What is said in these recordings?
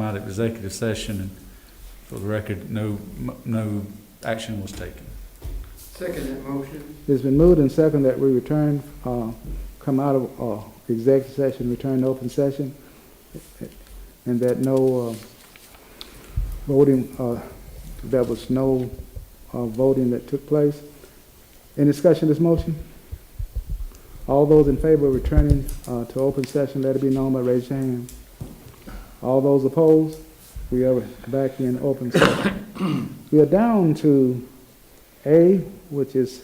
out of executive session, and for the record, no action was taken. Second that motion. It's been moved and second that we return, come out of executive session, return to open session, and that no voting, there was no voting that took place. Any discussion of this motion? All those in favor of returning to open session, let it be known by raise your hand. All those opposed? We are back in open session. We are down to A, which is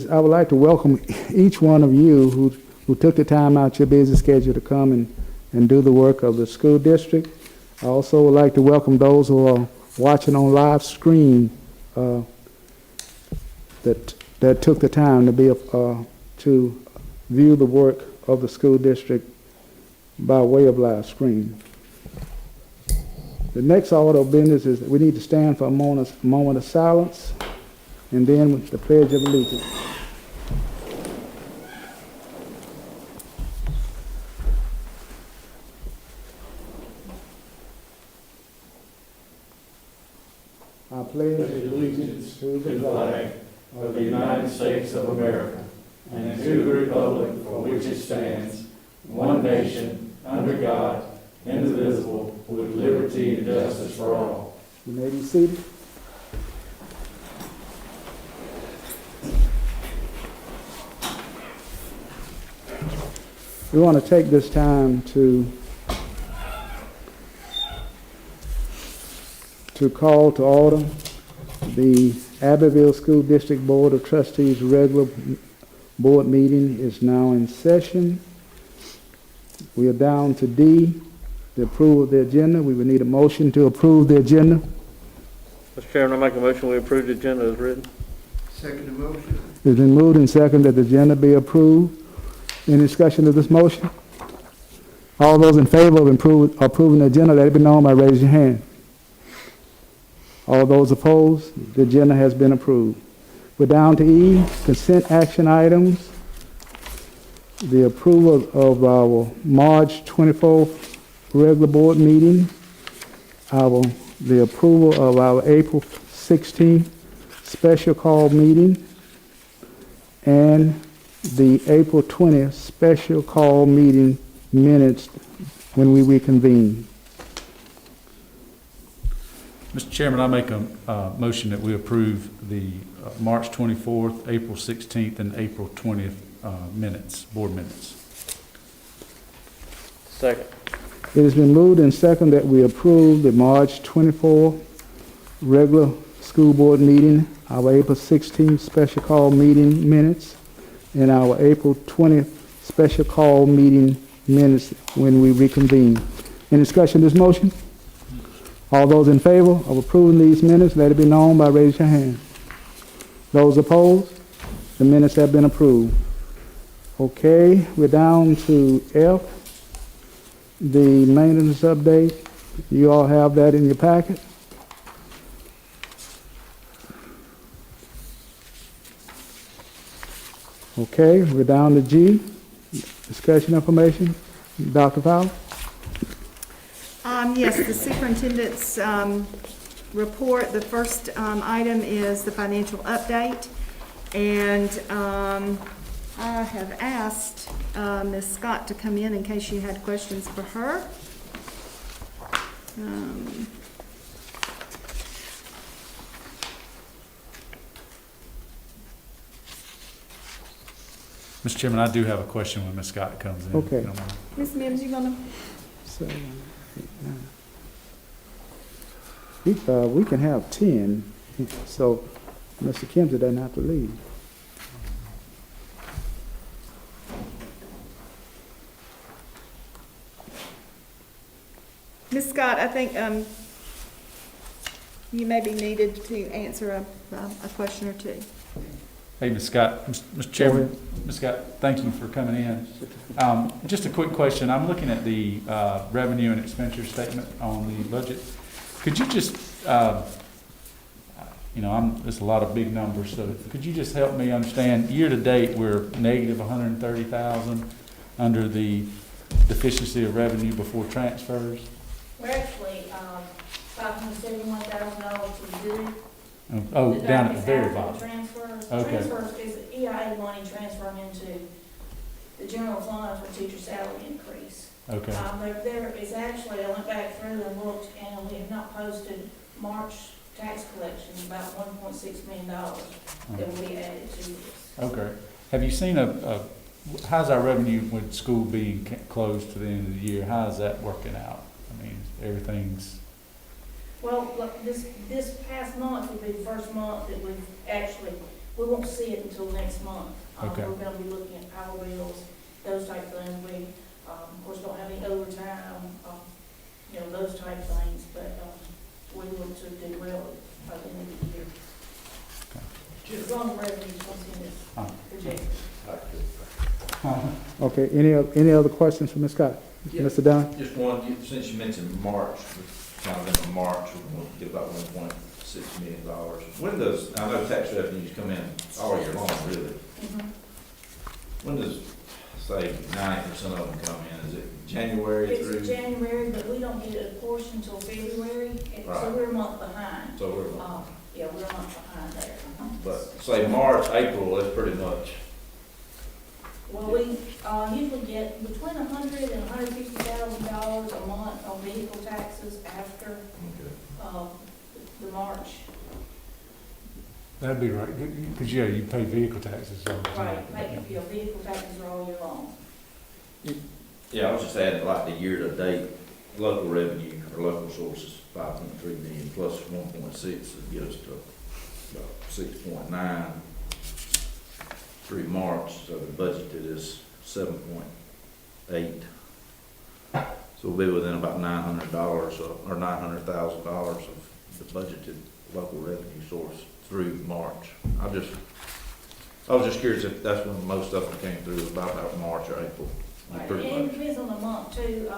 I would like to welcome each one of you who took the time out your busy schedule to come and do the work of the school district. I also would like to welcome those who are watching on live stream that took the time to view the work of the school district by way of live stream. The next order of business is that we need to stand for a moment of silence, and then with the Pledge of Allegiance. I pledge allegiance to the flag of the United States of America and to the republic for which it stands, one nation, under God, indivisible, with liberty and justice for all. You may be seated. We want to take this time to call to order the Abbeville School District Board of Trustees regular board meeting is now in session. We are down to D, the approval of the agenda. We would need a motion to approve the agenda. Mr. Chairman, I make a motion we approve the agenda as written. Second the motion. It's been moved and seconded that the agenda be approved. Any discussion of this motion? All those in favor of approving the agenda, let it be known by raising your hand. All those opposed, the agenda has been approved. We're down to E, consent action items. The approval of our March 24th regular board meeting, the approval of our April 16th special call meeting, and the April 20th special call meeting minutes when we reconvene. Mr. Chairman, I make a motion that we approve the March 24th, April 16th, and April 20th board minutes. Second. It has been moved and seconded that we approve the March 24th regular school board meeting, our April 16th special call meeting minutes, and our April 20th special call meeting minutes when we reconvene. Any discussion of this motion? All those in favor of approving these minutes, let it be known by raising your hand. Those opposed, the minutes have been approved. Okay, we're down to F, the maintenance update. You all have that in your packet. Okay, we're down to G, discussion information. Dr. Fowler? Yes, the superintendent's report. The first item is the financial update, and I have asked Ms. Scott to come in case you had questions for her. Mr. Chairman, I do have a question when Ms. Scott comes in. Okay. Ms. Mims, you gonna? We can have 10, so Mr. Kimsey doesn't have to leave. Ms. Scott, I think you may be needed to answer a question or two. Hey, Ms. Scott. Mr. Chairman, Ms. Scott, thank you for coming in. Just a quick question. I'm looking at the revenue and expenditure statement on the budget. Could you just, there's a lot of big numbers, so could you just help me understand, year to date, we're negative 130,000 under the deficiency of revenue before transfers? We're actually, $571,000 to the good. Oh, The down at the dollars very after the bottom. Transfers. Okay. Transfers is EIA money transferring into the general fund for teacher salary increase. Okay, There is actually, I went back through and looked, and we have not posted March tax collections, about $1.6 million that will be added to this. okay. Have you seen how's our revenue with school being closed to the end of the year? How's that working out? I mean, everything's, Well, look, this past month will be the first month that we've actually, we won't see it until next month. Okay. We're gonna be looking at power bills, those type of things. We, of course, don't have any overtime, those type of things, but, we look to do well by the end of the year. As long as revenue's what's in this projection. Okay, any other questions for Ms. Scott? Yeah. Mr. Dunn? Just one, since you mentioned March, kind of in March, we're going to get about $1.6 million. When does, I know tax revenues come in all year long, really. Mhm. When does, say, 90% of them come in? Is it January through? It's January, but we don't get a portion until February, and so Right. we're a month behind. So we're, Yeah, we're a month behind there. but say March, April, that's pretty much, Well, we, usually get between $100,000 and $150,000 a month on vehicle taxes after, the March. that'd be right, because, yeah, you pay vehicle taxes all the time. Right, your vehicle taxes are all year long. yeah, I was just adding like the year-to-date local revenue or local sources, 5.3 million plus 1.6 would get us to about 6.9 through March, so the budgeted is 7.8. So we'll be within about $900 or $900,000 of the budgeted local revenue source through March. I was just curious if that's when most of them came through, about March or April. Right, Pretty and it much. depends on the month too.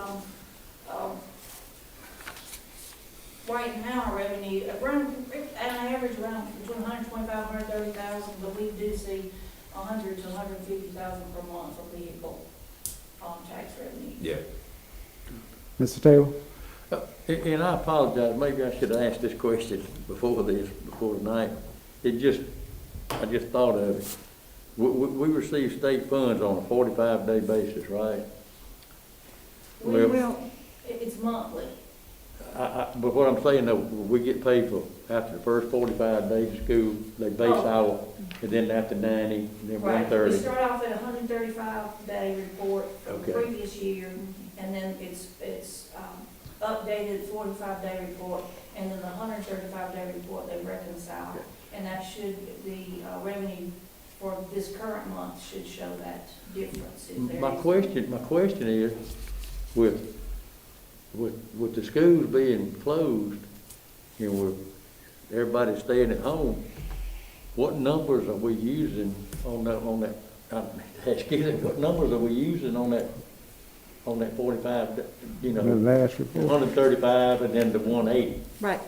Right now, our revenue, around, at an average around between 125, 130,000, but we do see 100 to 150,000 per month for vehicle, tax revenue. Yeah. Mr. Taylor? And I apologize, maybe I should have asked this question before tonight. I just thought of it. We receive state funds on a 45-day basis, right? We Well- will, It's monthly. But what I'm saying though, we get paid for after the first 45 days of school, they base out, and then after 90, and then Right, 130. we start off at 135-day report for the Okay. previous year, and then it's updated 45-day report, and then the 135-day report they reconcile. Okay. And that should, the revenue for this current month should show that difference. If there My is. question is, with the schools being closed, and with everybody staying at home, what numbers are we using on that, what numbers are we using on that 45, The last report. 135 and then the 180? right.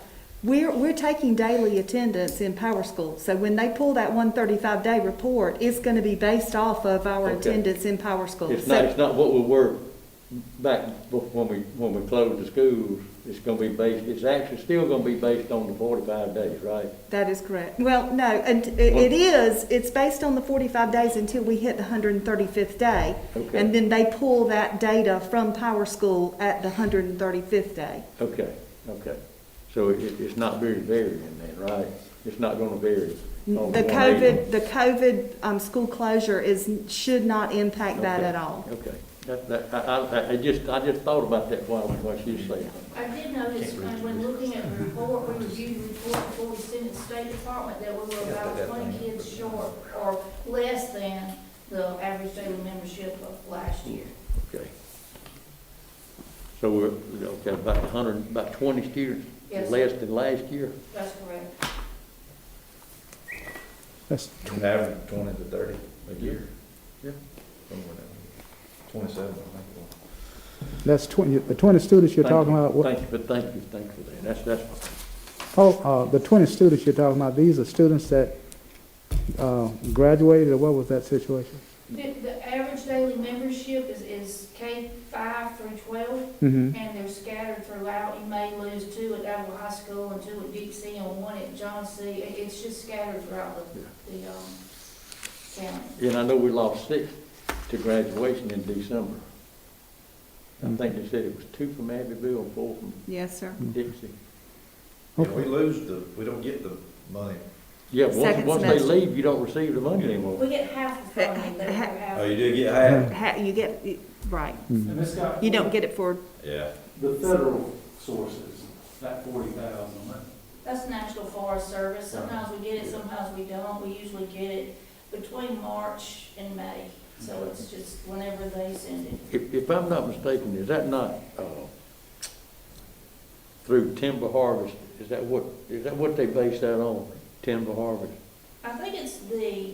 We're taking daily attendance in Power School, so when they pull that 135-day report, it's gonna be based off of our Okay. attendance in Power School. It's So- not what we were back when we closed the schools. It's gonna be based, it's actually still gonna be based on the 45 days, right? That is correct. Well, no, and it's based on the 45 days until we hit the 135th day. Okay. And then they pull that data from Power School at the 135th day. Okay. So it's not very varying then, right? It's not gonna vary. on The 180. COVID school closure should not impact that Okay. at all. Okay. I just thought about that while she was saying. I did notice when looking at the report, we reviewed the report before we sent it to the State Department, that we were about 20 kids short or less than the average daily membership of last year. Okay. So we're, about 20 students Yes. less than last year? That's correct. That's, An average 20 to 30 a year. Yeah. Somewhere down 27, I think. that's 20, the 20 students you're Thank talking you. about. Thank you for that. That's The 20 students you're talking about, these are students that graduated, or what was that situation? The average daily membership is K-5 through 12, Mm-hmm. and they're scattered throughout. You may lose 2 at Adwell High School and 2 at Deep C and 1 at John C. It's just scattered throughout the county. And I know we lost 6 to graduation in December. I think they said it was 2 from Abbeville and 4 from Yes, sir. Dixie. We we don't get the money. Yeah, Second once they semester. leave, you don't receive the money anymore. We get half the funding, but half. Oh, you do get half? You get, right. And Ms. Scott? You don't get it for, Yeah. The federal sources, that 40,000, That's National Forest Service. Sometimes we get it, sometimes we don't. We usually get it between March and May. So it's just whenever they send it. If I'm not mistaken, is that not, through timber harvest? Is that what they base that on, timber harvest? I think it's the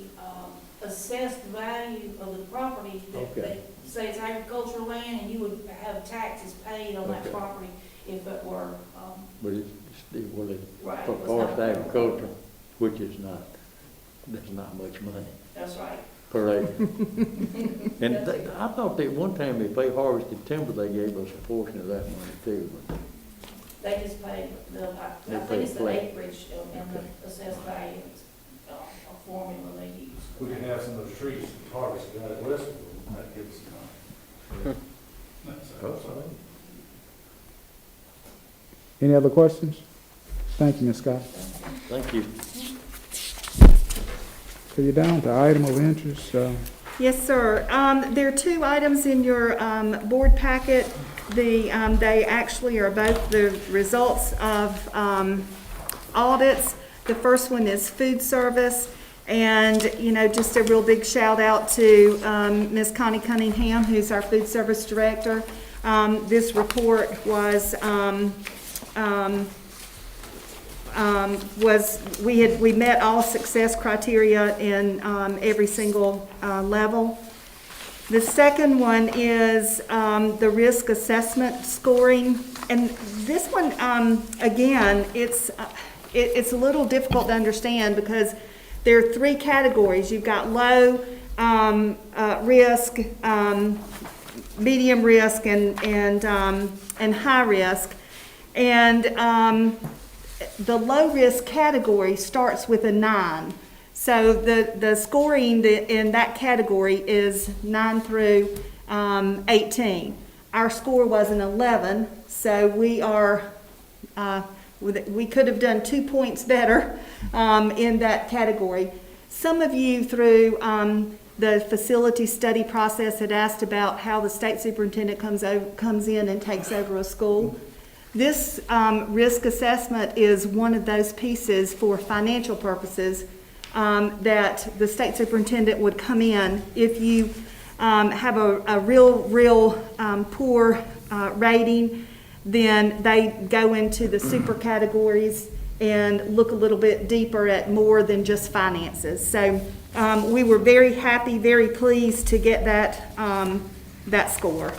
assessed value of the property that Okay. they say it's agricultural land, and you would have taxes paid on that Okay. property if it were, But it's right. for it was forest not- agriculture, which is not, there's not much money That's right. per acre. And I thought that one time if they harvested timber, they gave us a portion of that money too. But They just pay I They think pay it's the flat. acreage and the assessed value, a formula they use. we could have some of those trees harvested out at Westwood, and that gives us money. Any other questions? Thank you, Ms. Scott. Thank you. So you're down to item of interest, yes, sir. There are 2 items in your board packet. They actually are both the results of audits. The first one is food service. And, just a real big shout out to Ms. Connie Cunningham, who's our food service director. This report we met all success criteria in every single level. The second one is the risk assessment scoring. And this one, again, it's a little difficult to understand because there are 3 categories. You've got low risk, medium risk, and high risk. And the low risk category starts with a 9. So the scoring in that category is 9 through 18. Our score was an 11, so we could have done 2 points better in that category. Some of you through the facility study process had asked about how the state superintendent comes in and takes over a school. This risk assessment is one of those pieces for financial purposes that the state superintendent would come in if you have a real poor rating. Then they go into the super categories and look a little bit deeper at more than just finances. So we were very happy, very pleased to get that score.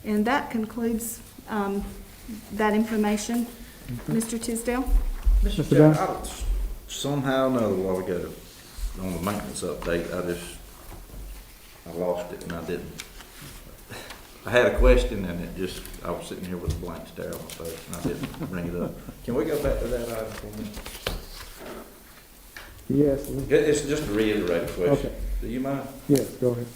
And that concludes that information. Mr. Tisdale? Mr. Mr. Dunn? Chairman, somehow or another, a while ago, on the maintenance update, I lost it and I didn't. I had a question and I was sitting here with a blank stare on my face and I didn't bring it up. Can we go back to that item for a minute? yes, It's just a reiterated question. Okay. Do you mind? yes, go ahead.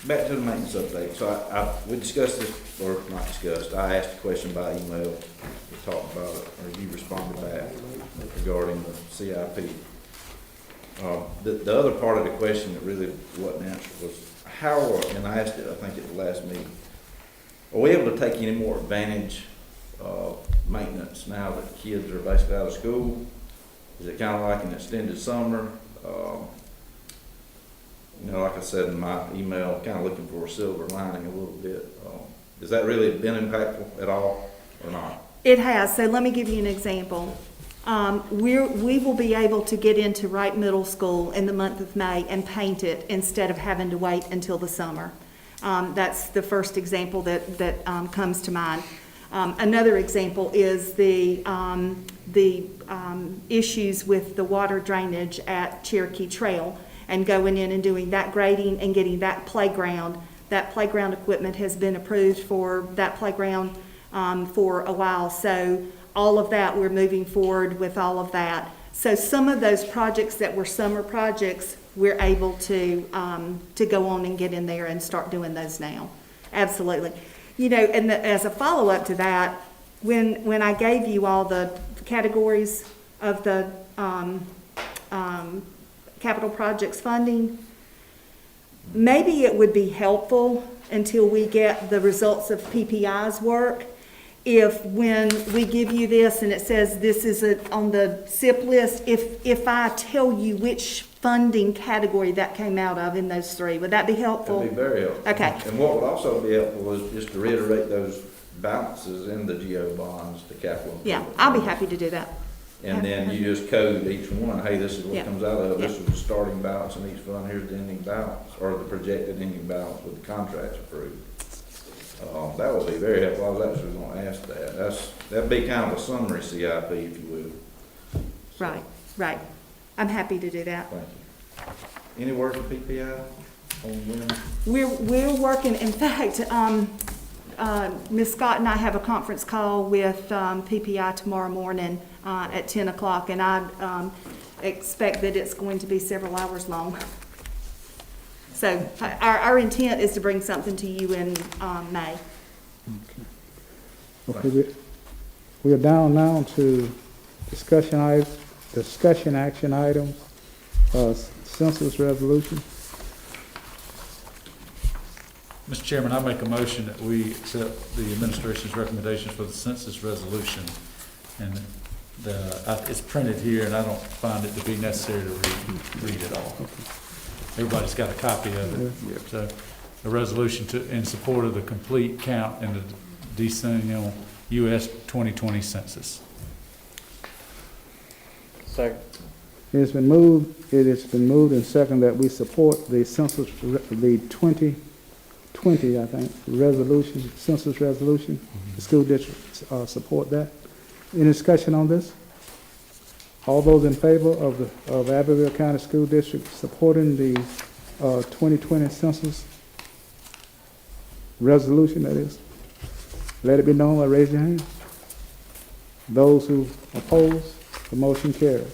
Back to the maintenance update. So we discussed this, or not discussed, I asked a question by email, we talked about it, or you responded back regarding the CIP. The other part of the question that really wasn't answered was how, and I asked it, I think, at the last meeting, are we able to take any more advantage of maintenance now that kids are basically out of school? Is it kind of like an extended summer? Like I said in my email, kind of looking for a silver lining a little bit. Has that really been impactful at all or not? It has. So let me give you an example. We will be able to get into Wright Middle School in the month of May and paint it instead of having to wait until the summer. That's the first example that comes to mind. Another example is the issues with the water drainage at Cherokee Trail, and going in and doing that grading and getting that playground. That playground equipment has been approved for that playground for a while. So all of that, we're moving forward with all of that. So some of those projects that were summer projects, we're able to go on and get in there and start doing those now. Absolutely. You know, and as a follow-up to that, when I gave you all the categories of the capital projects funding, maybe it would be helpful until we get the results of PPI's work, if when we give you this and it says this is on the SIP list, if I tell you which funding category that came out of in those three, would that be helpful? That'd be very helpful. Okay. And what would also be helpful is just to reiterate those balances in the GO bonds, the capital. Yeah, improvement I'll be funds. happy to do that. And then you just code each one, hey, this is what Yeah. comes out of, this Yeah. is the starting balance in each fund, here's the ending balance, or the projected ending balance with the contracts approved. That would be very helpful. I was actually gonna ask that. That'd be kind of a summary CIP, if you will. Right, right. I'm happy to do that. Thank you. Any word from PPI on when? We're working, in fact, Ms. Scott and I have a conference call with PPI tomorrow morning at 10 o'clock, and I expect that it's going to be several hours long. So our intent is to bring something to you in May. Okay, we are down now to discussion action items, census resolution. Mr. Chairman, I make a motion that we accept the administration's recommendations for the census resolution. And it's printed here, and I don't find it to be necessary to read it all. Everybody's got a copy of it. So, a resolution in support of the complete count in the decennial U.S. 2020 census. Second. It has been moved and second that we support the census, the 2020, I think, resolution, census resolution. The school district support that. Any discussion on this? All those in favor of Abbeville County School District supporting the 2020 census resolution, that is, let it be known by raising your hand. Those who oppose, the motion carries.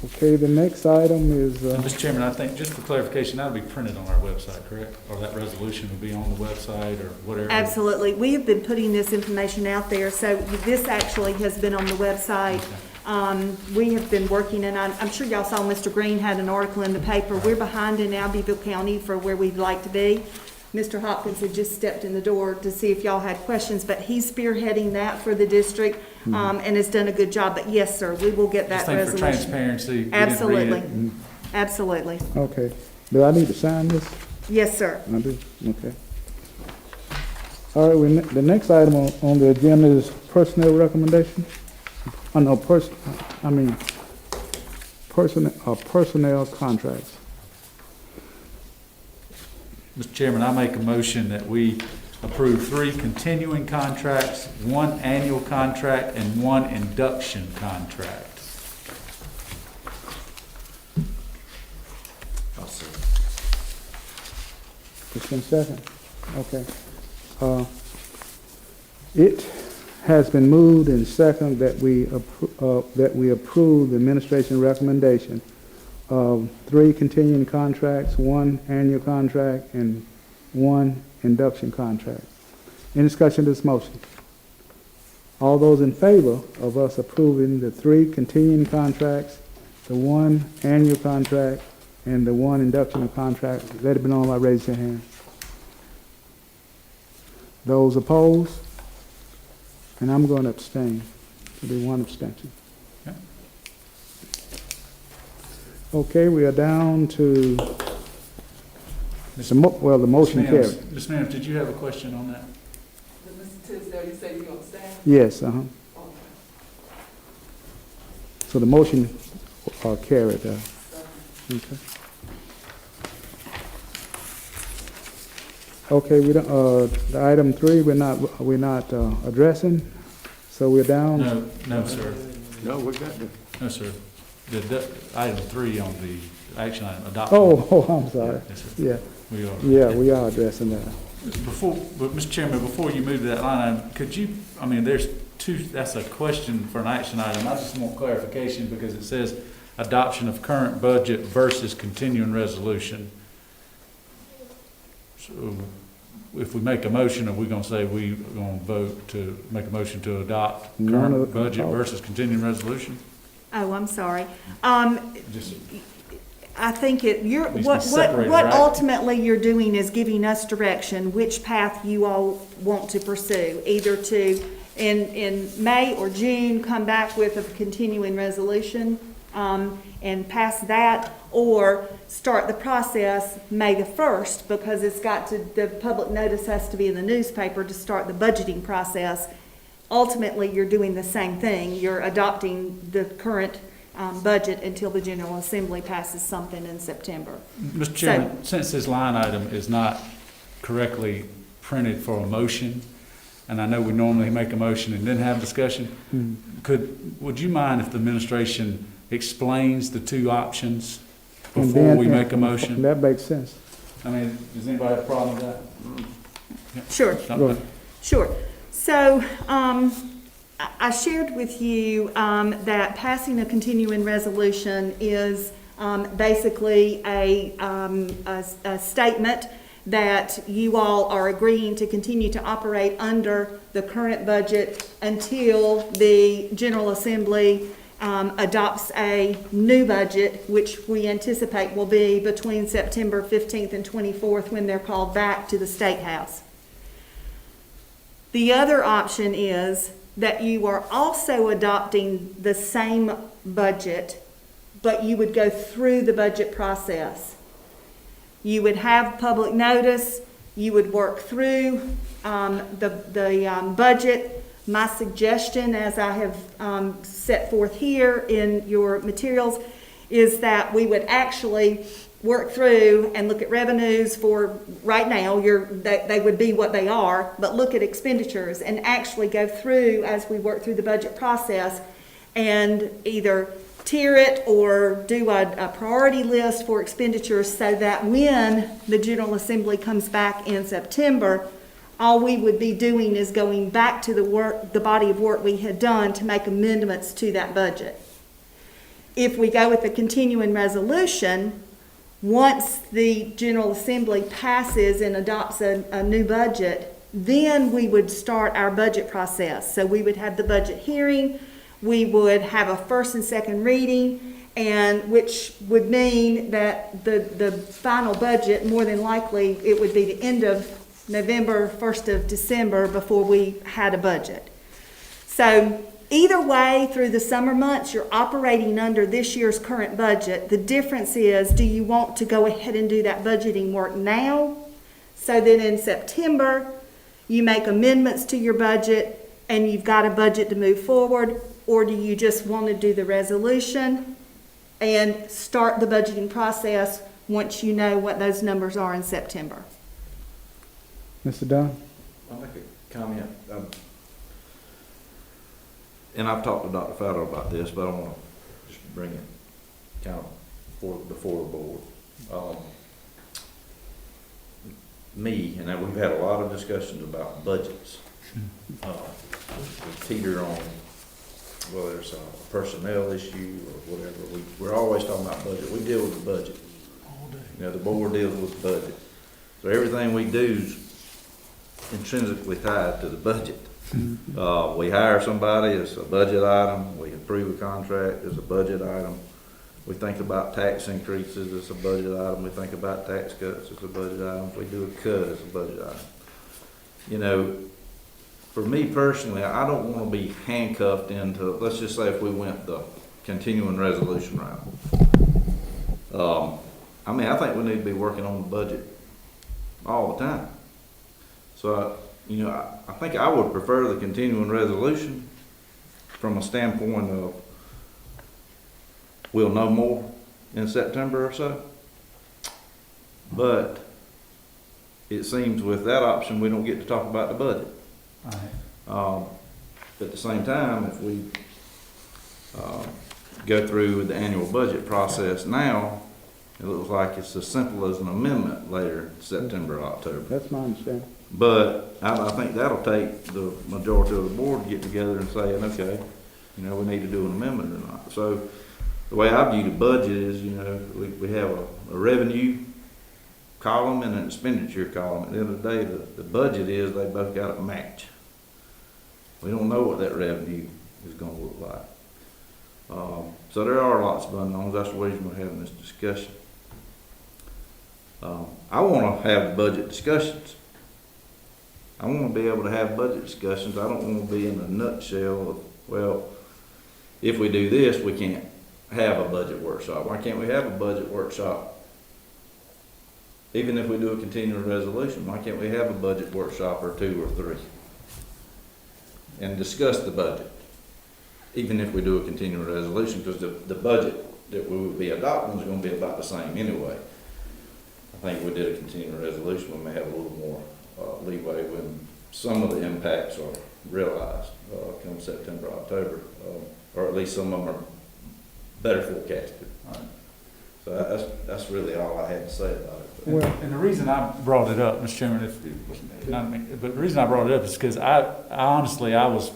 Okay, the next item is, Mr. Chairman, I think, just for clarification, that'll be printed on our website, correct? Or that resolution will be on the website or whatever? Absolutely. We have been putting this information out there, so this actually has been on the website. We have been working, and I'm sure y'all saw Mr. Green had an article in the paper. We're behind in Abbeville County for where we'd like to be. Mr. Hopkins had just stepped in the door to see if y'all had questions, but he's spearheading that for the district, and has done a good job. But yes, sir, we will get that Just think for resolution. transparency. we didn't read Absolutely. it. Absolutely. okay. Do I need to sign this? Yes, sir. I do, okay. All right, the next item on the agenda is personnel recommendation. Personnel contracts. Mr. Chairman, I make a motion that we approve 3 continuing contracts, 1 annual contract, and 1 induction contract. I'll see. It's been second, okay. It has been moved and second that we approve the administration recommendation of 3 continuing contracts, 1 annual contract, and 1 induction contract. Any discussion of this motion? All those in favor of us approving the 3 continuing contracts, the 1 annual contract, and the 1 induction contract, let it be known by raising your hand. Those opposed? And I'm going to abstain. There'll be 1 abstention. Okay. Okay, we are down to, the motion carried. Ms. Mims, did you have a question on that? Mr. Tisdale, you say you're gonna stay? Yes, Okay. So the motion carried. Okay. Okay, we don't, the item 3, we're not addressing, so we're down. No, sir. No, we got to, No, sir. Item 3 on the action item, adoption. Oh, I'm sorry. Yes, sir. Yeah, We are. yeah, we are addressing that. But Mr. Chairman, before you move to that line item, could you, I mean, there's two, that's a question for an action item. I just want clarification because it says adoption of current budget versus continuing resolution. So if we make a motion, are we gonna say we gonna vote to make a motion to adopt None of current the- budget versus continuing resolution? Oh, I'm sorry. Just, I think you're, Needs to be separated, what right? ultimately you're doing is giving us direction, which path you all want to pursue. Either to, in May or June, come back with a continuing resolution, and pass that, or start the process May the 1st, because it's got to, the public notice has to be in the newspaper to start the budgeting process. Ultimately, you're doing the same thing. You're adopting the current budget until the General Assembly passes something in September. Mr. Chairman, since this line item is not correctly printed for a motion, and I know we normally make a motion and then have discussion, would you mind if the administration explains the two options And before then- we make a motion? That makes sense. I mean, does anybody have a problem with that? Sure. Go ahead. Sure. So, I shared with you that passing a continuing resolution is basically a statement that you all are agreeing to continue to operate under the current budget until the General Assembly adopts a new budget, which we anticipate will be between September 15th and 24th when they're called back to the State House. The other option is that you are also adopting the same budget, but you would go through the budget process. You would have public notice, you would work through the budget. My suggestion, as I have set forth here in your materials, is that we would actually work through and look at revenues for right now, they would be what they are, but look at expenditures and actually go through as we work through the budget process and either tier it or do a priority list for expenditures so that when the General Assembly comes back in September, all we would be doing is going back to the body of work we had done to make amendments to that budget. If we go with the continuing resolution, once the General Assembly passes and adopts a new budget, then we would start our budget process. So we would have the budget hearing, we would have a first and second reading, and which would mean that the final budget, more than likely, it would be the end of November, 1st of December before we had a budget. So either way, through the summer months, you're operating under this year's current budget. The difference is, do you want to go ahead and do that budgeting work now? So then in September, you make amendments to your budget and you've got a budget to move forward, or do you just want to do the resolution and start the budgeting process once you know what those numbers are in September? Mr. Dunn? I'll make a comment. And I've talked to Dr. Fowler about this, but I want to just bring it kind of before the board. Me, and we've had a lot of discussions about budgets. We teeter on whether it's a personnel issue or whatever. We're always talking about budget. We deal with the budget. You know, the board deals with the budget. So everything we do is intrinsically tied to the budget. We hire somebody, it's a budget item. We approve a contract, it's a budget item. We think about tax increases, it's a budget item. We think about tax cuts, it's a budget item. If we do a cut, it's a budget item. You know, for me personally, I don't want to be handcuffed into, let's just say if we went the continuing resolution route. I mean, I think we need to be working on the budget all the time. So, you know, I think I would prefer the continuing resolution from a standpoint of we'll know more in September or so. But it seems with that option, we don't get to talk about the budget. All right. At the same time, if we go through with the annual budget process now, it looks like it's as simple as an amendment later, September, or October. That's my understanding. But I think that'll take the majority of the board to get together and saying, okay, you know, we need to do an amendment or not. So the way I view the budget is, you know, we have a revenue column and an expenditure column. At the end of the day, the budget is they both got to match. We don't know what that revenue is gonna look like. So there are lots of unknowns. That's the reason we're having this discussion. I wanna have budget discussions. I wanna be able to have budget discussions. I don't wanna be in a nutshell of, well, if we do this, we can't have a budget workshop. Why can't we have a budget workshop? Even if we do a continuing resolution, why can't we have a budget workshop or 2 or 3? And discuss the budget, even if we do a continuing resolution, because the budget that we would be adopting is gonna be about the same anyway. I think if we did a continuing resolution, we may have a little more leeway when some of the impacts are realized come September, October, or at least some of them are better forecasted. All right. So that's really all I had to say about it. And the reason I brought it up, Mr. Chairman, but the reason I brought it up is because I honestly, I was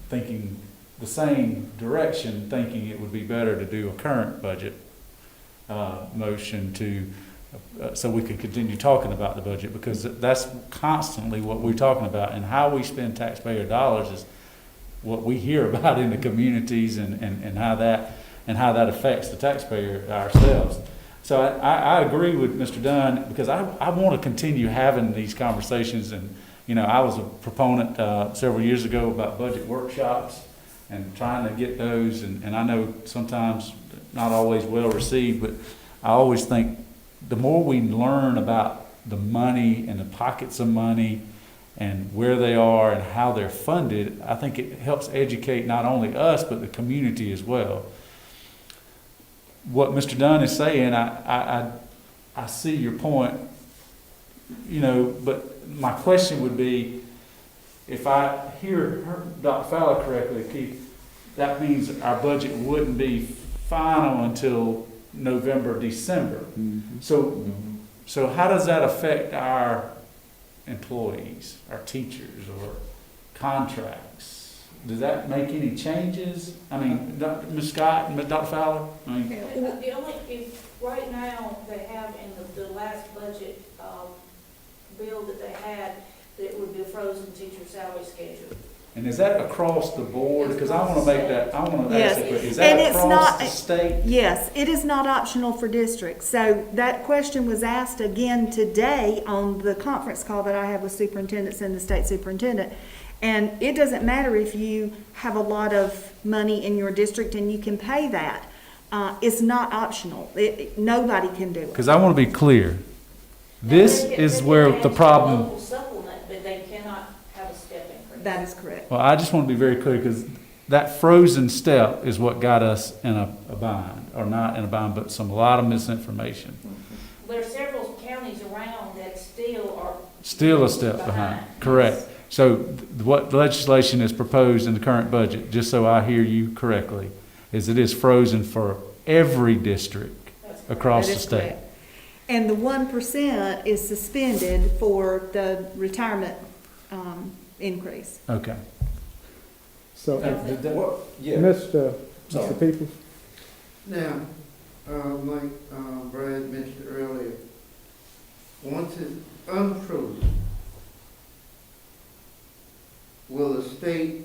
thinking the same direction, thinking it would be better to do a current budget motion to, so we could continue talking about the budget, because that's constantly what we're talking about, and how we spend taxpayer dollars is what we hear about in the communities, and how that affects the taxpayer ourselves. So I agree with Mr. Dunn, because I want to continue having these conversations. And, you know, I was a proponent several years ago about budget workshops and trying to get those. And I know sometimes not always well received, but I always think the more we learn about the money and the pockets of money and where they are and how they're funded, I think it helps educate not only us, but the community as well. What Mr. Dunn is saying, I see your point, you know, but my question would be, if I hear Dr. Fowler correctly, Keith, that means our budget wouldn't be final until November, December. Mm-hmm. So how does that affect our employees, our teachers, or contracts? Does that make any changes? I mean, Ms. Scott and Dr. Fowler? I mean, The only, right now, they have in the last budget, bill that they had, that it would be a frozen teacher salary schedule. and is that across the board? Because I want to make that, I want to Yes. ask it, but is And that it's across not- the state? Yes, it is not optional for districts. So that question was asked again today on the conference call that I had with superintendents and the state superintendent. And it doesn't matter if you have a lot of money in your district and you can pay that. It's not optional. Nobody can do it. Because I want to be clear. This is where the problem, Local supplement, but they cannot have a step increase. That is correct. well, I just want to be very clear, because that frozen step is what got us in a bind, or not in a bind, but a lot of misinformation. There are several counties around that still are. Still a step behind, correct. So what legislation is proposed in the current budget, just so I hear you correctly, is it is frozen for every district That's across That the is state. correct. And the 1% is suspended for the retirement increase. Okay. So, Yeah. Mr. Peoples, Now, like Brad mentioned earlier, once it's unfrozen, will the state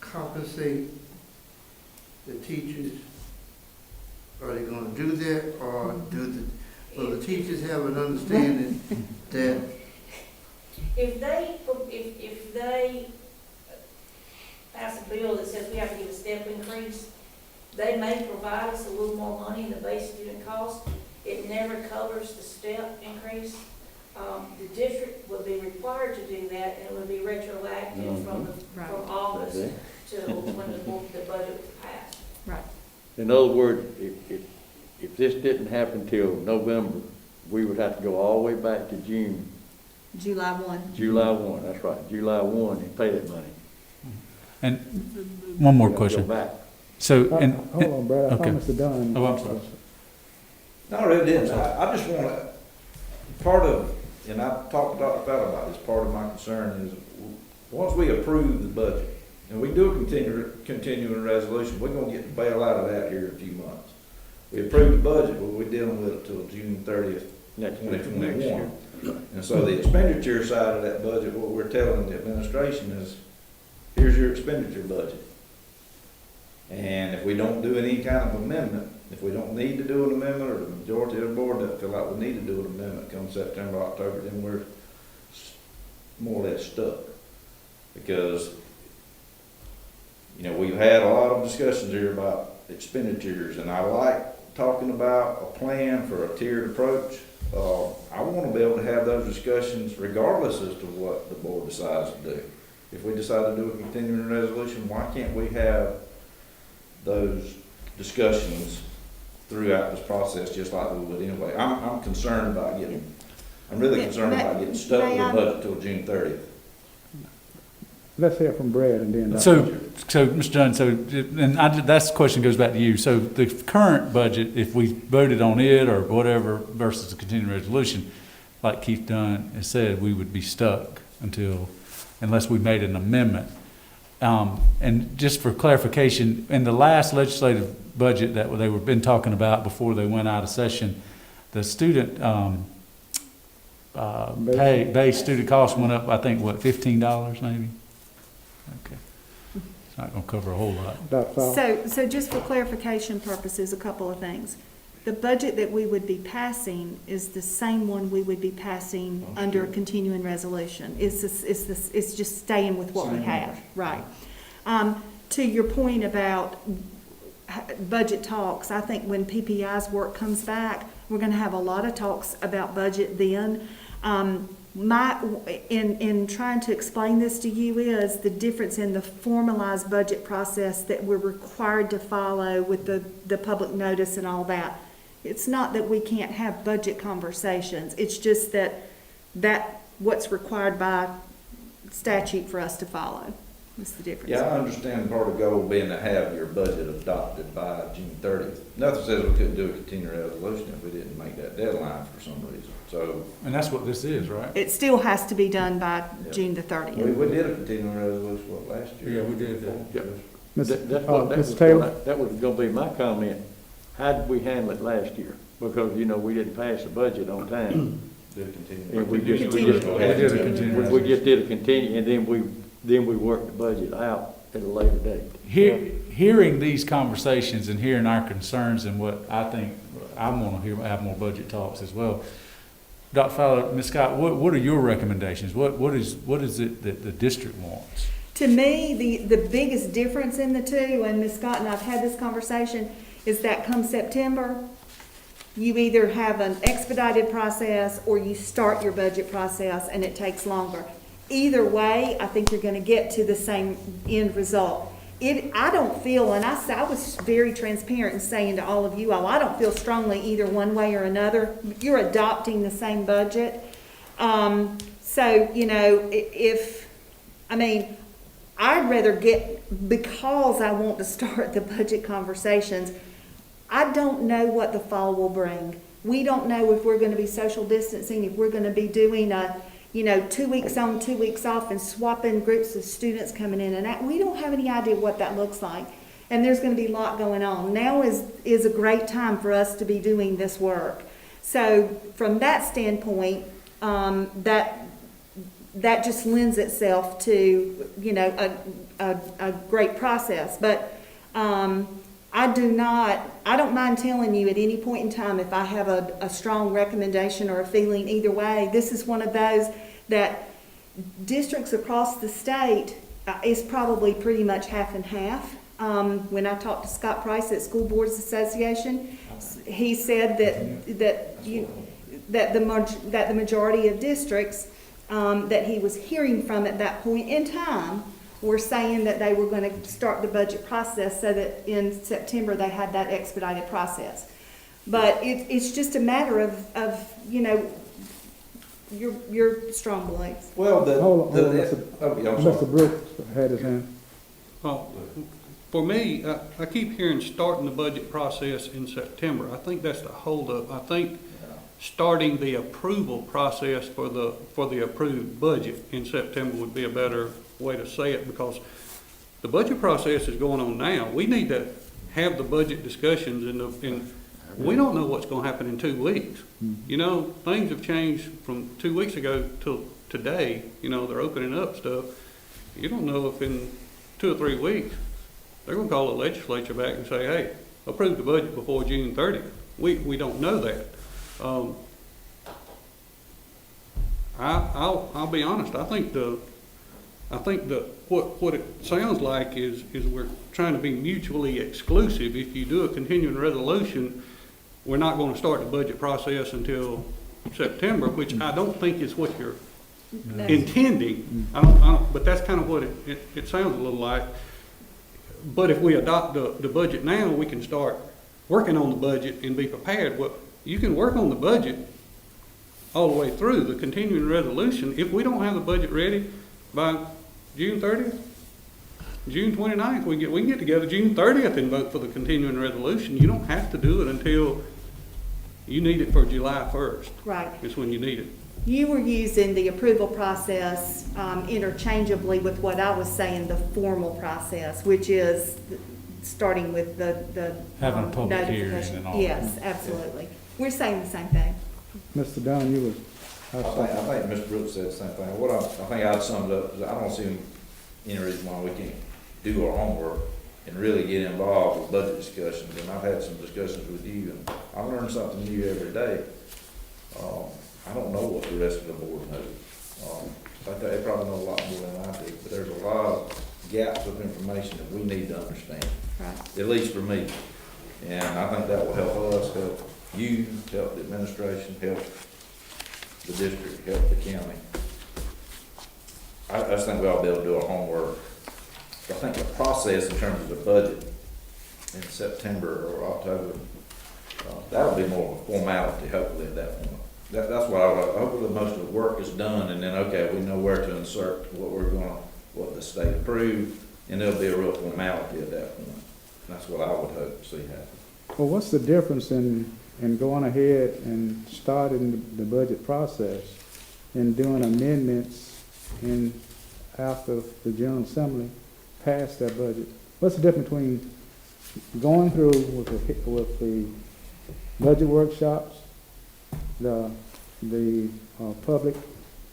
compensate the teachers? Are they gonna do that, or will the teachers have an understanding that If they pass a bill that says we have to give a step increase, they may provide us a little more money in the base student cost. It never covers the step increase. The district would be required to do that, and it would be retroactive from Right. August Okay. till when the budget was passed. Right. In other words, if this didn't happen till November, we would have to go all the way back to July 1. July 1, that's right, July 1 and pay that money. And one more We gotta go question. back. So, and, Hold on, Brad, I okay. thought Mr. Dunn. Oh, I'm sorry. No, I really didn't. I just want to, part of, and I've talked to Dr. Fowler about this, part of my concern is, once we approve the budget, and we do a continuing resolution, we're gonna get the bail out of that here in a few months. We approved the budget, but we're dealing with it till June 30th, Next year. 2021. And so the expenditure side of that budget, what we're telling the administration is, here's your expenditure budget. And if we don't do any kind of amendment, if we don't need to do an amendment, or the majority of the board doesn't feel like we need to do an amendment come September, October, then we're more or less stuck. Because, you know, we've had a lot of discussions here about expenditures, and I like talking about a plan for a tiered approach. I want to be able to have those discussions regardless as to what the board decides to do. If we decide to do a continuing resolution, why can't we have those discussions throughout this process, just like we would anyway? I'm concerned about I'm really concerned about getting stuck with the budget till June 30th. Let's hear from Brad and then. so, Mr. Dunn, that's the question goes back to you. So the current budget, if we voted on it or whatever versus the continuing resolution, like Keith Dunn has said, we would be stuck unless we made an amendment. And just for clarification, in the last legislative budget that they were been talking about before they went out of session, the student, base student cost went up, I think, what, $15 maybe? Okay. It's not gonna cover a whole lot. Dr. Fowler. So just for clarification purposes, a couple of things. The budget that we would be passing is the same one we would be passing under a continuing resolution. It's just staying with what we have, right? To your point about budget talks, I think when PPI's work comes back, we're gonna have a lot of talks about budget then. In trying to explain this to you is the difference in the formalized budget process that we're required to follow with the public notice and all that. It's not that we can't have budget conversations. It's just that what's required by statute for us to follow. That's the difference. Yeah, I understand part of the goal being to have your budget adopted by June 30th. Nothing says we couldn't do a continuing resolution if we didn't make that deadline for some reason. So, And that's what this is, right? It still has to be done by Yeah. June the 30th. we did a continuing resolution, last year? Yeah, we did that. Yeah. Mr. Taylor? That was gonna be my comment. How did we handle it last year? Because, you know, we didn't pass the budget on time. Did a continuing. And we just did a continuing We just did a continue, and then we worked the budget out at a later date. Hearing these conversations and hearing our concerns and what I think, I want to have more budget talks as well. Dr. Fowler, Ms. Scott, what are your recommendations? What is it that the district wants? To me, the biggest difference in the two, and Ms. Scott and I've had this conversation, is that come September, you either have an expedited process or you start your budget process and it takes longer. Either way, I think you're gonna get to the same end result. I don't feel, and I was very transparent in saying to all of you all, I don't feel strongly either one way or another. You're adopting the same budget. So, you know, I'd rather because I want to start the budget conversations, I don't know what the fall will bring. We don't know if we're gonna be social distancing, if we're gonna be doing 2 weeks on, 2 weeks off and swapping groups of students coming in and out. We don't have any idea what that looks like. And there's gonna be a lot going on. Now is a great time for us to be doing this work. So from that standpoint, that just lends itself to, a great process. But, I don't mind telling you at any point in time if I have a strong recommendation or a feeling either way. This is one of those that districts across the state is probably pretty much half and half. When I talked to Scott Price at School Boards Association, he said that the majority of districts that he was hearing from at that point in time were saying that they were going to start the budget process so that in September they had that expedited process. But it's just a matter of, you know, your strong beliefs. Well, Hold on, I'm sorry. Mr. Brooks had his hand. Well, for me, I keep hearing starting the budget process in September. I think that's the holdup. I think starting the approval process for the approved budget in September would be a better way to say it, because the budget process is going on now. We need to have the budget discussions and we don't know what's gonna happen in 2 weeks. You know, things have changed from 2 weeks ago till today. You know, they're opening up stuff. You don't know if in 2 or 3 weeks, they're gonna call the legislature back and say, hey, approve the budget before June 30th. We don't know that. I'll be honest, I think what it sounds like is we're trying to be mutually exclusive. If you do a continuing resolution, we're not gonna start the budget process until September, which I don't think is what you're intending. I don't, but that's kind of what it sounds a little like. But if we adopt the budget now, we can start working on the budget and be prepared. Well, you can work on the budget all the way through the continuing resolution. If we don't have the budget ready by June 30th, June 29th, we can get together June 30th and vote for the continuing resolution. You don't have to do it until you need it for July 1st. Right. Is when you need it. You were using the approval process interchangeably with what I was saying, the formal process, which is starting with the Having a public hearing notification. and all. Yes, absolutely. We're saying the same thing. Mr. Dunn, you was. I think Mr. Brooks said the same thing. I think I'd summed it up, is I don't see any reason why we can't do our homework and really get involved with budget discussions. And I've had some discussions with you, and I learn something new every day. I don't know what the rest of the board knows. They probably know a lot more than I do, but there's a lot of gaps of information that we need to understand, Right. at least for me. And I think that will help us, help you, help the administration, help the district, help the county. I just think we ought to be able to do our homework. I think the process in terms of the budget in September or October, that'll be more of a formality, hopefully, at that point. That's what hopefully most of the work is done, and then, okay, we know where to insert what the state approved, and there'll be a real formality at that point. That's what I would hope to see happen. Well, what's the difference in going ahead and starting the budget process and doing amendments after the General Assembly passed that budget? What's the difference between going through with the budget workshops, the public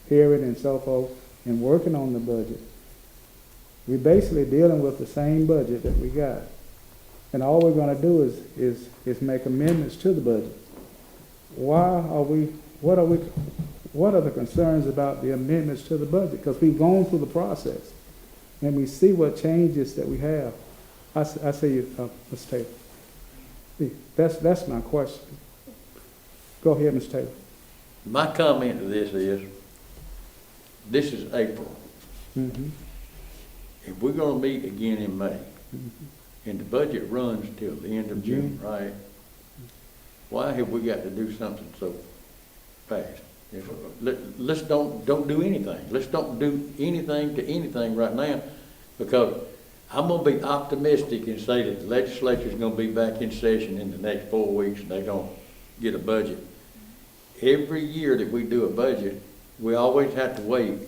hearing and so forth, and working on the budget? We're basically dealing with the same budget that we got. And all we're gonna do is make amendments to the budget. What are the concerns about the amendments to the budget? Because we've gone through the process and we see what changes that we have. I see, Ms. Taylor. See, that's my question. Go ahead, Ms. Taylor. My comment to this is April. Mm-hmm. If we're gonna meet again in May, and the budget runs till the end of June, right? Why have we got to do something so fast? Let's don't do anything. Let's don't do anything to anything right now, because I'm gonna be optimistic and say that the legislature's gonna be back in session in the next 4 weeks, and they're gonna get a budget. Every year that we do a budget, we always have to wait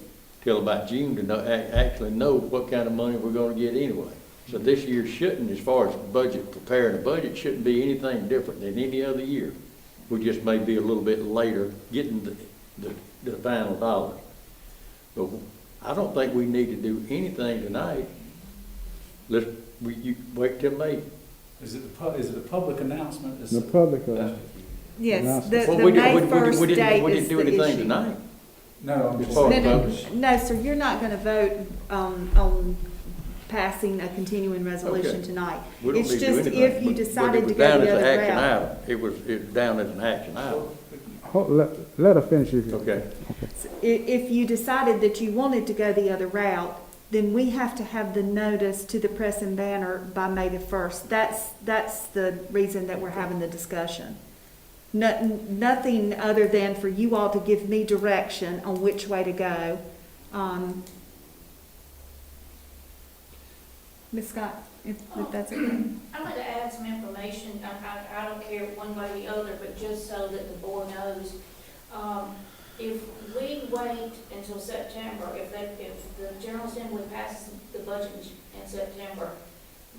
till about June to actually know what kind of money we're gonna get anyway. So this year shouldn't, as far as preparing a budget, shouldn't be anything different than any other year. We just may be a little bit later getting the final dollars. But I don't think we need to do anything tonight. You wait till May. Is it a public announcement? The public, Yes, Well, the May 1st date We is didn't do the anything issue. tonight. No, I'm just As far saying. as No, sir, you're not gonna vote on passing a continuing resolution Okay. tonight. We don't It's need to do just anything. if you But decided it to was go down the as an other action route. item. It was down as an action item. let her finish it. Okay. If you decided that you wanted to go the other route, then we have to have the notice to the Press and Banner by May the 1st. That's the reason that we're having the discussion. nothing other than for you all to give me direction on which way to go. Ms. Scott, if that's okay. I'd like to add some information, I don't care one way or the other, but just so that the board knows. If we wait until September, if the General Assembly passes the budget in September,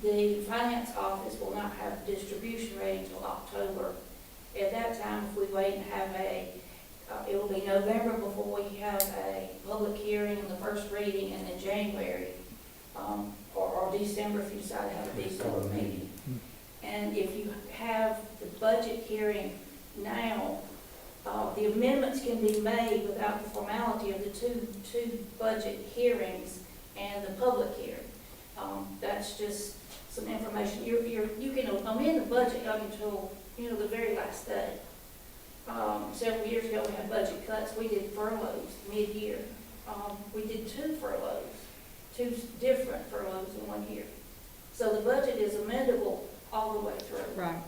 the Finance Office will not have distribution ready until October. At that time, if we wait and have it will be November before we have a public hearing and the first reading, and then January, or December if you decide to have a December meeting. And if you have the budget hearing now, the amendments can be made without the formality of the two budget hearings and the public hearing. That's just some information. You can amend the budget up until, the very last day. Several years ago, we had budget cuts. We did furloughs mid-year. We did 2 furloughs, 2 different furloughs in 1 year. So the budget is amendable all the way through. Right.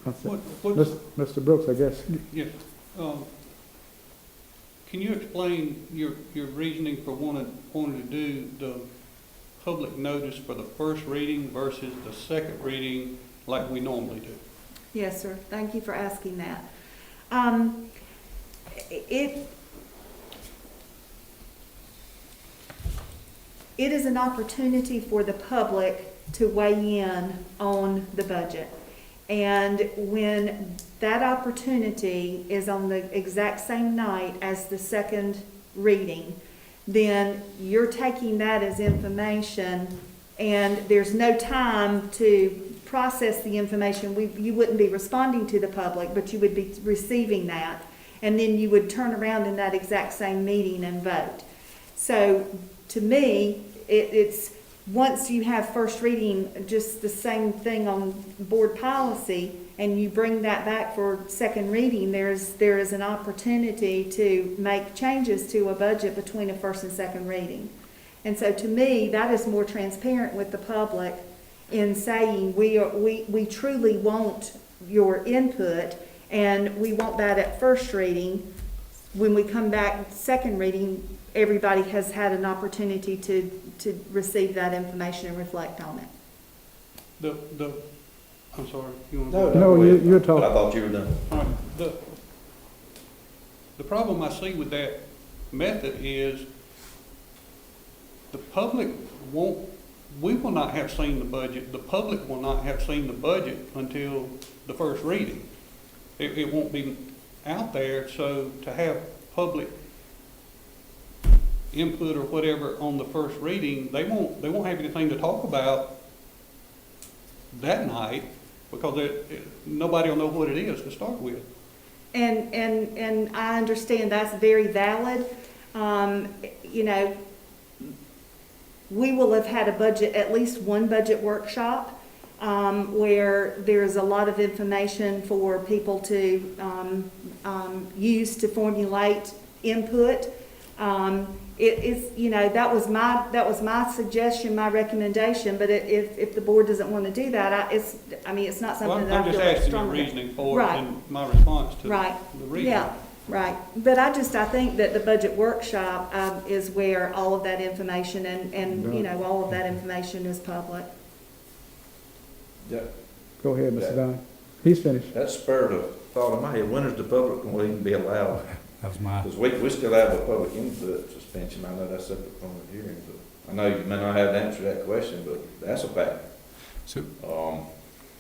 Mr. Brooks, I guess. Yeah. Can you explain your reasoning for wanting to do the public notice for the first reading versus the second reading like we normally do? Yes, sir. Thank you for asking that. It is an opportunity for the public to weigh in on the budget. And when that opportunity is on the exact same night as the second reading, then you're taking that as information, and there's no time to process the information. You wouldn't be responding to the public, but you would be receiving that, and then you would turn around in that exact same meeting and vote. So to me, it's once you have first reading, just the same thing on board policy, and you bring that back for second reading, there is an opportunity to make changes to a budget between a first and second reading. And so to me, that is more transparent with the public in saying we truly want your input, and we want that at first reading. When we come back second reading, everybody has had an opportunity to receive that information and reflect on it. I'm sorry, you want No, to? No, you're But I talking. thought you were done. All right, the problem I see with that method is the public we will not have seen the budget, the public will not have seen the budget until the first reading. It won't be out there, so to have public input or whatever on the first reading, they won't have anything to talk about that night, because nobody will know what it is to start with. And I understand that's very valid. We will have had at least one budget workshop, where there's a lot of information for people to use to formulate input. That was my suggestion, my recommendation, but if the board doesn't want to do that, it's not something that I feel I'm just that's asking strong your enough. reasoning for it Right. and my response to Right. the reasoning. Yeah, right. But I think that the budget workshop is where all of that information and all of that information is public. Yeah, Go ahead, Mr. Don. He's finished. that spurred a thought in my head. When is the public going to even be allowed? That was my, Because we still have a public input suspension. I know that's separate from the hearing, but I know you may not have the answer to that question, but that's a fact. so,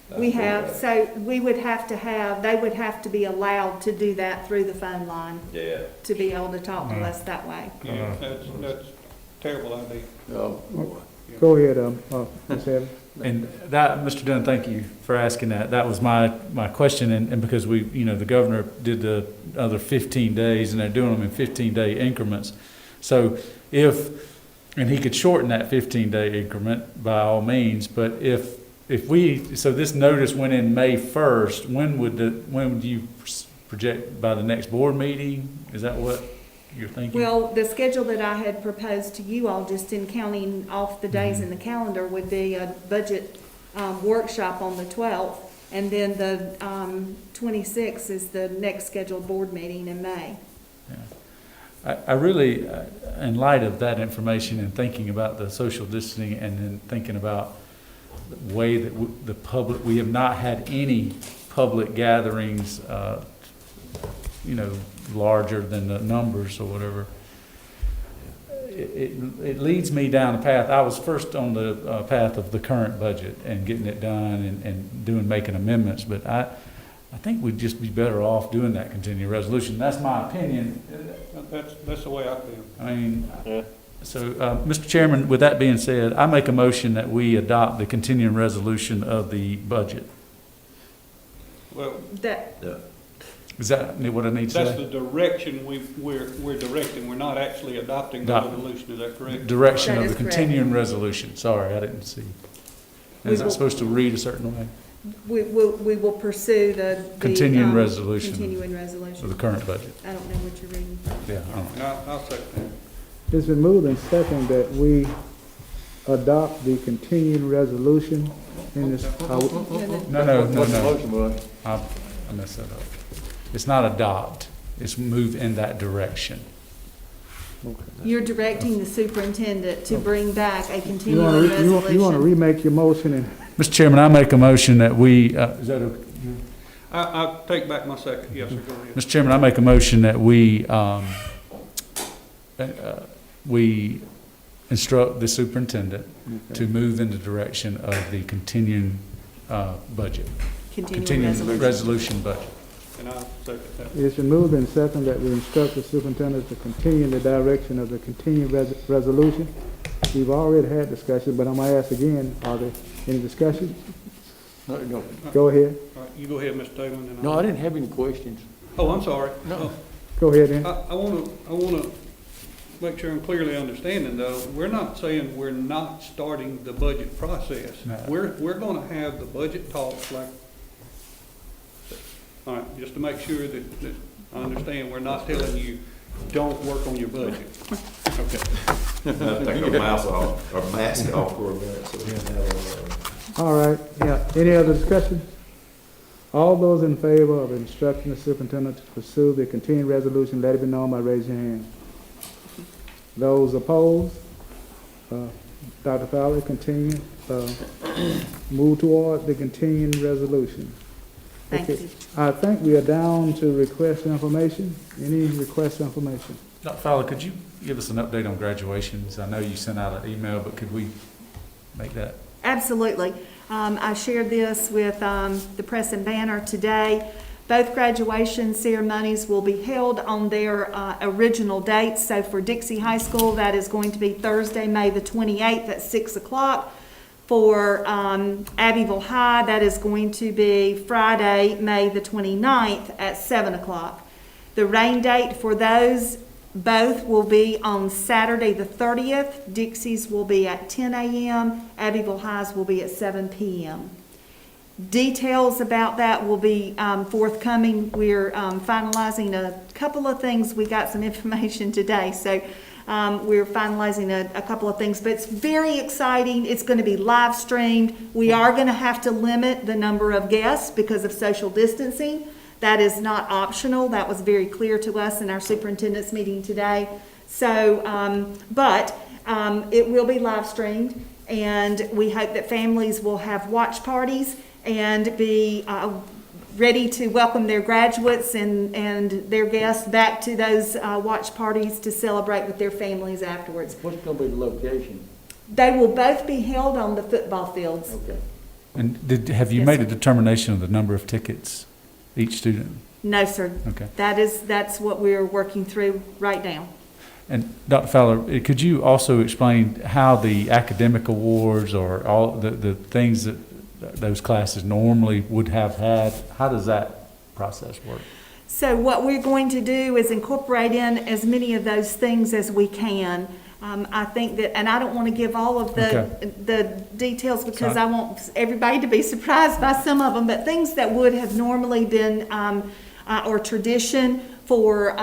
That's We a have, fact. so we would have to they would have to be allowed to do that through the phone line, Yeah. to be able to talk to us that way. Yeah, that's a terrible idea. Go ahead, Ms. Evans. and that, Mr. Dunn, thank you for asking that. That was my question, and because the governor did the other 15 days, and they're doing them in 15-day increments. So and he could shorten that 15-day increment by all means, but so this notice went in May 1st, when would you project by the next board meeting? Is that what you're thinking? Well, the schedule that I had proposed to you all, just in counting off the days in the calendar, would be a budget workshop on the 12th, And then the 26th is the next scheduled board meeting in May. I really, in light of that information and thinking about the social distancing and then thinking about the way that the public, we have not had any public gatherings, larger than the numbers or whatever. It leads me down a path. I was first on the path of the current budget and getting it done and making amendments, but I think we'd just be better off doing that continuing resolution. That's my opinion. That's the way I feel. I mean, Yeah. so, Mr. Chairman, with that being said, I make a motion that we adopt the continuing resolution of the budget. Well, That, Is that what I need to that's say? the direction we're directing. We're not actually adopting the Adopt. resolution. Is that correct? Direction That of is the correct. continuing resolution. Sorry, I didn't see. We Is that will- supposed to read a certain way? we will pursue the. Continuing resolution. Continuing Of resolution. the current budget? I don't know what you're reading. Yeah, I don't know. I'll second that. It's been moved and second that we adopt the continuing resolution in this. No. What's the motion was? I messed that up. It's not adopt, it's move in that direction. You're directing the superintendent to bring back a You continuing want to resolution. remake your motion and Mr. Chairman, I make a motion that we, is that okay? I'll take back my second. Yes, sir, go ahead. Mr. Chairman, I make a motion that we instruct the superintendent to move in the direction of the continuing budget. Continuing resolution. Resolution budget. And I'll second that. it's been moved and second that we instruct the superintendent to continue in the direction of the continuing resolution. We've already had discussion, but I'm going to ask again, are there any discussion? No, no. Go ahead. All right, you go ahead, Mr. Taylor. and then No, I'll- I didn't have any questions. Oh, I'm sorry. No. Go ahead then. I want to make sure I'm clearly understanding, though. We're not saying we're not starting the budget process. No. We're going to have the budget talks like, all right, just to make sure that I understand, we're not telling you, don't work on your budget. Okay. Take our mask off for a minute, so we can have All right, yeah, any other discussion? All those in favor of instructing the superintendent to pursue the continuing resolution, let it be known by raising your hand. Those opposed? Dr. Fowler, continue, move toward the continuing resolution. Thank Okay. you. I think we are down to request information. Any request information? Dr. Fowler, could you give us an update on graduations? I know you sent out an email, but could we make that? Absolutely. I shared this with the Press and Banner today. Both graduation ceremonies will be held on their original dates. So for Dixie High School, that is going to be Thursday, May the 28th at 6 o'clock. For Abbeville High, that is going to be Friday, May the 29th at 7 o'clock. The rain date for those both will be on Saturday the 30th. Dixie's will be at 10 a.m. Abbeville High's will be at 7 p.m. Details about that will be forthcoming. We're finalizing a couple of things. We got some information today, so we're finalizing a couple of things, but it's very exciting. It's going to be live streamed. We are going to have to limit the number of guests because of social distancing. That is not optional. That was very clear to us in our superintendent's meeting today. So, but it will be live streamed, and we hope that families will have watch parties and be ready to welcome their graduates and their guests back to those watch parties to celebrate with their families afterwards. What's going to be the location? They will both be held on the football fields. Okay. And have you Yes, made a sir. determination of the number of tickets each student? No, sir. Okay. That's what we're working through right now. And Dr. Fowler, could you also explain how the academic awards or all the things that those classes normally would have had, how does that process work? So what we're going to do is incorporate in as many of those things as we can. I think that, and I don't want to give all of the details because I want everybody to be surprised by some of them, but things that would have normally been or tradition for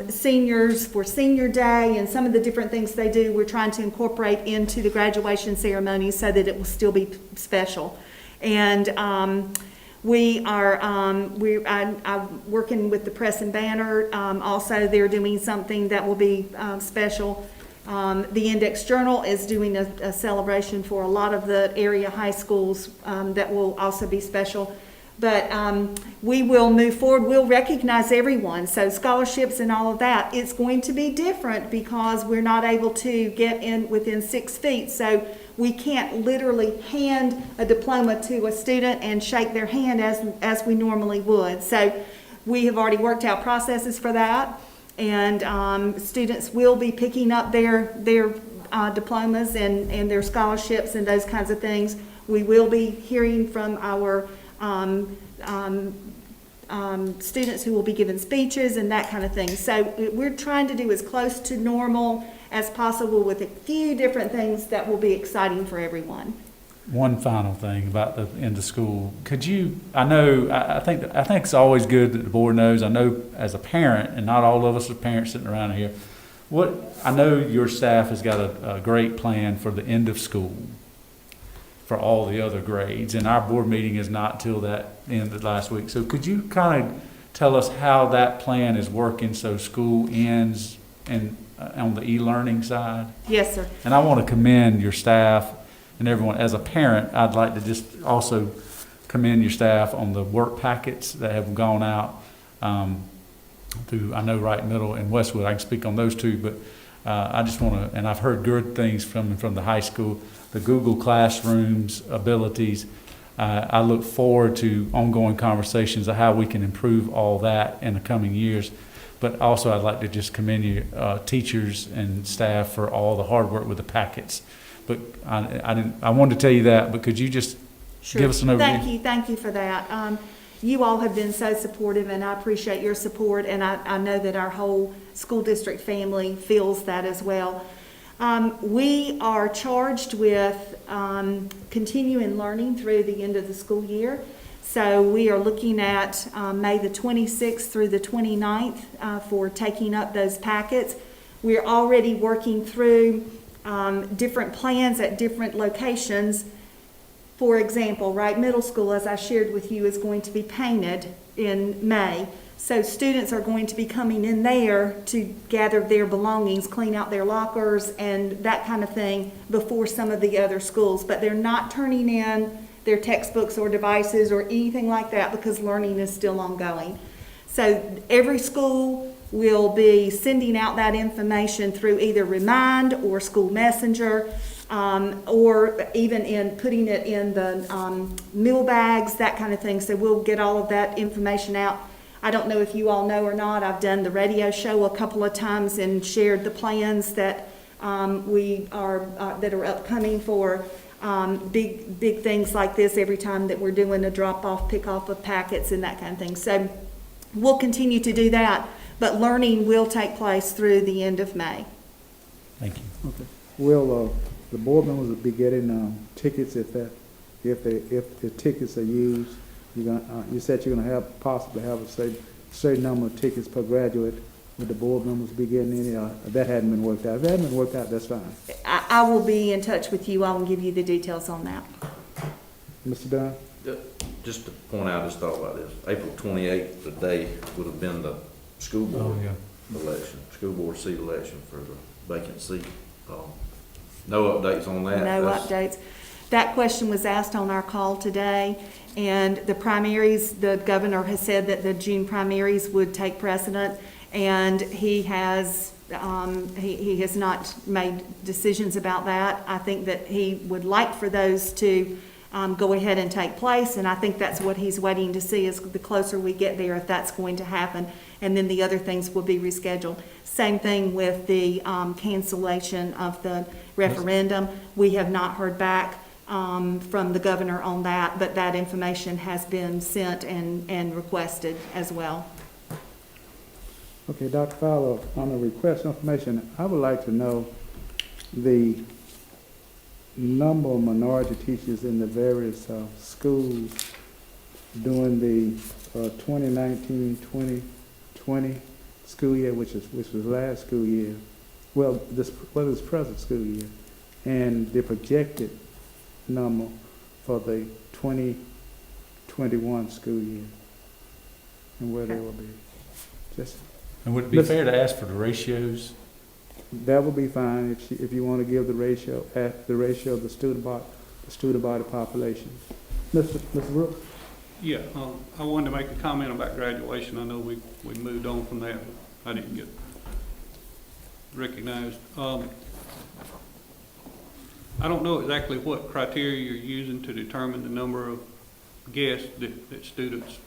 seniors, for senior day, and some of the different things they do, we're trying to incorporate into the graduation ceremony so that it will still be special. And We are, I'm working with the Press and Banner. Also, they're doing something that will be special. The Index Journal is doing a celebration for a lot of the area high schools that will also be special. But we will move forward. We'll recognize everyone. So scholarships and all of that, it's going to be different because we're not able to get in within 6 feet. So we can't literally hand a diploma to a student and shake their hand as we normally would. So we have already worked out processes for that. And students will be picking up their diplomas and their scholarships and those kinds of things. We will be hearing from our students who will be giving speeches and that kind of thing. So we're trying to do as close to normal as possible with a few different things that will be exciting for everyone. One final thing about the end of school. Could you, I think it's always good that the board knows, I know as a parent, and not all of us are parents sitting around here, I know your staff has got a great plan for the end of school for all the other grades, and our board meeting is not till that end of last week. So could you kind of tell us how that plan is working so school ends and on the e-learning side? Yes, sir. And I want to commend your staff and everyone. As a parent, I'd like to just also commend your staff on the work packets that have gone out through, I know, Wright Middle and Westwood. I can speak on those two, but I just want to, and I've heard good things from the high school, the Google Classrooms abilities. I look forward to ongoing conversations of how we can improve all that in the coming years. But also, I'd like to just commend you, teachers and staff, for all the hard work with the packets. But I wanted to tell you that, but could you just give us an overview? Thank you for that. You all have been so supportive, and I appreciate your support, and I know that our whole school district family feels that as well. We are charged with continuing learning through the end of the school year. So we are looking at May the 26th through the 29th for taking up those packets. We're already working through different plans at different locations. For example, Wright Middle School, as I shared with you, is going to be painted in May. So students are going to be coming in there to gather their belongings, clean out their lockers and that kind of thing before some of the other schools. But they're not turning in their textbooks or devices or anything like that because learning is still ongoing. So every school will be sending out that information through either Remind or School Messenger, or even in putting it in the meal bags, that kind of thing. So we'll get all of that information out. I don't know if you all know or not, I've done the radio show a couple of times and shared the plans that that are upcoming for big things like this every time that we're doing a drop-off, pick-off of packets and that kind of thing. So we'll continue to do that, but learning will take place through the end of May. Thank you. Okay. Will the board members will be getting tickets if the tickets are used? You said you're gonna possibly have a certain number of tickets per graduate. Would the board members be getting any? That hadn't been worked out. If that hadn't been worked out, that's fine. I will be in touch with you. I will give you the details on that. Mr. Dunn? Just to point out, I just thought about this. April 28th, the day would have been the school board election, school board seat election for the vacant seat. No updates on that? No updates. That question was asked on our call today, and the primaries, the governor has said that the June primaries would take precedent, and he has not made decisions about that. I think that he would like for those to go ahead and take place, and I think that's what he's waiting to see, is the closer we get there, if that's going to happen, and then the other things will be rescheduled. Same thing with the cancellation of the referendum. We have not heard back from the governor on that, but that information has been sent and requested as well. Okay, Dr. Fowler, on the request information, I would like to know the number of minority teachers in the various schools during the 2019-2020 school year, which was last school year. Well, this present school year, and the projected number for the 21 school year and where they will be. Just, And would it be Miss- fair to ask for the ratios? that will be fine if you want to give the ratio, at the ratio of the student body population. Mr. Brooks? Yeah, I wanted to make a comment about graduation. I know we moved on from that, but I didn't get recognized. I don't know exactly what criteria you're using to determine the number of guests that students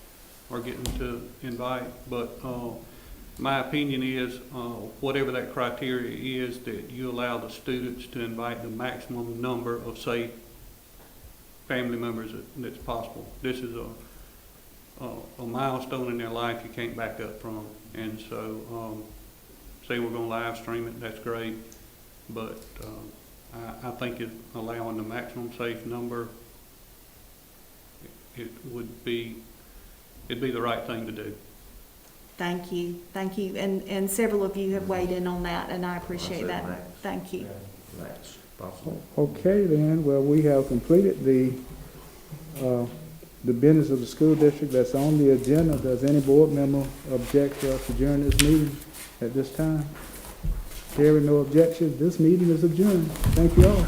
are getting to invite, but my opinion is, whatever that criteria is, that you allow the students to invite the maximum number of, say, family members that's possible. This is a milestone in their life you can't back up from. And so, say we're gonna live stream it, that's great, but I think allowing the maximum safe number, it'd be the right thing to do. Thank you, and several of you have weighed in on that, and I appreciate said that. max. Thank you. That's possible. Okay, then, well, we have completed the business of the school district that's on the agenda. Does any board member object to us adjourning this meeting at this time? Hearing no objection, this meeting is adjourned. Thank you all.